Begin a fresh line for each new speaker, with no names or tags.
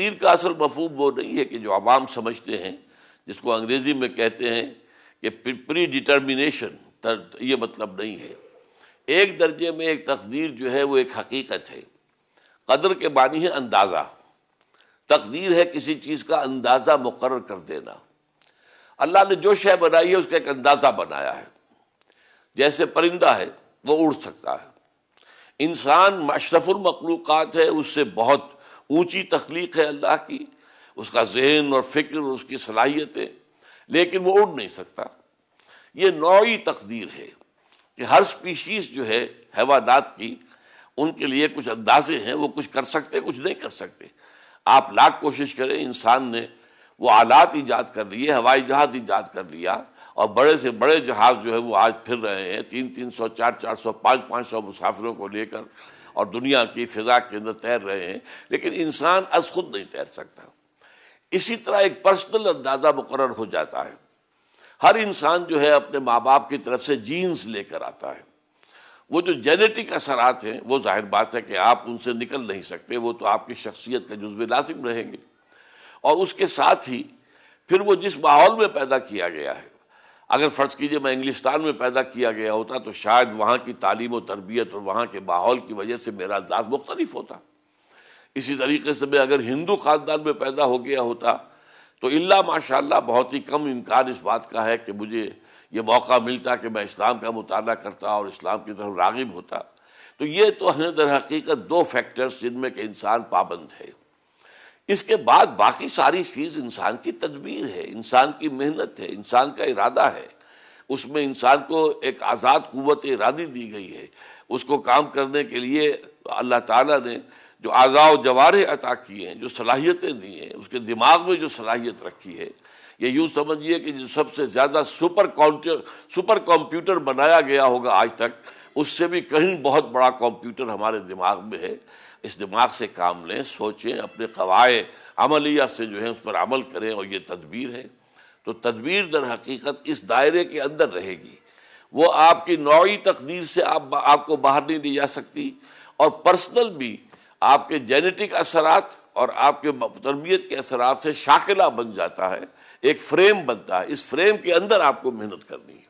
تقدیر کا اصل مفہوم وہ نہیں ہے کہ جو عوام سمجھتے ہیں، جس کو انگریزی میں کہتے ہیں کہ پری ڈٹرمینیشن، یہ مطلب نہیں ہے۔ ایک درجے میں ایک تقدیر جو ہے وہ ایک حقیقت ہے۔ قدر کے معنی ہے اندازہ، تقدیر ہے کسی چیز کا اندازہ مقرر کر دینا۔ اللہ نے جو شے بنائی ہے اس کا ایک اندازہ بنایا ہے۔ جیسے پرندہ ہے وہ اڑ سکتا ہے، انسان اشرف المخلوقات ہے، اس سے بہت اونچی تخلیق ہے اللہ کی، اس کا ذہن اور فکر، اس کی صلاحیتیں، لیکن وہ اڑ نہیں سکتا۔ یہ نوعی تقدیر ہے کہ ہر سپیشیز جو ہے حیوانات کی، ان کے لیے کچھ اندازے ہیں، وہ کچھ کر سکتے کچھ نہیں کر سکتے۔ آپ لاکھ کوشش کریں، انسان نے وہ آلات ایجاد کر لیے، ہوائی جہاز ایجاد کر لیا، اور بڑے سے بڑے جہاز جو ہے وہ آج پھر رہے ہیں 300 400 500 مسافروں کو لے کر، اور دنیا کی فضا کے اندر تیر رہے ہیں، لیکن انسان از خود نہیں تیر سکتا۔ اسی طرح ایک پرسنل اندازہ مقرر ہو جاتا ہے۔ ہر انسان جو ہے اپنے ماں باپ کی طرف سے جینز لے کر آتا ہے۔ وہ جو جینیٹک اثرات ہیں وہ ظاہر بات ہے کہ آپ ان سے نکل نہیں سکتے، وہ تو آپ کی شخصیت کا جزو لازم رہیں گے۔ اور اس کے ساتھ ہی پھر وہ جس ماحول میں پیدا کیا گیا ہے، اگر فرض کیجئے میں انگلستان میں پیدا کیا گیا ہوتا تو شاید وہاں کی تعلیم و تربیت اور وہاں کے ماحول کی وجہ سے میرا انداز مختلف ہوتا۔ اسی طریقے سے میں اگر ہندو خاندان میں پیدا ہو گیا ہوتا تو الا ماشاءاللہ بہت ہی کم امکان اس بات کا ہے کہ مجھے یہ موقع ملتا کہ میں اسلام کا مطالعہ کرتا اور اسلام کی طرف راغب ہوتا۔ تو یہ تو ہے در حقیقت دو فیکٹرز جن میں کہ انسان پابند ہے۔ اس کے بعد باقی ساری چیز انسان کی تدبیر ہے، انسان کی محنت ہے، انسان کا ارادہ ہے۔ اس میں انسان کو ایک آزاد قوت ارادی دی گئی ہے، اس کو کام کرنے کے لیے اللہ تعالیٰ نے جو اعضاء و جوارح عطا کیے ہیں، جو صلاحیتیں دی ہیں، اس کے دماغ میں جو صلاحیت رکھی ہے، یہ یوں سمجھیے کہ جو سب سے زیادہ سپر کمپیوٹر بنایا گیا ہوگا آج تک، اس سے بھی کہیں بہت بڑا کمپیوٹر ہمارے دماغ میں ہے۔ اس دماغ سے کام لیں، سوچیں، اپنے قواعد عملیہ سے جو ہے اس پر عمل کریں، اور یہ تدبیر ہے۔ تو تدبیر در حقیقت اس دائرے کے اندر رہے گی، وہ آپ کی نوعی تقدیر سے آپ کو باہر نہیں لی جا سکتی، اور پرسنل بھی آپ کے جینیٹک اثرات اور آپ کے تربیت کے اثرات سے شاکلہ بن جاتا ہے، ایک فریم بنتا ہے۔ اس فریم کے اندر آپ کو محنت کرنی ہے۔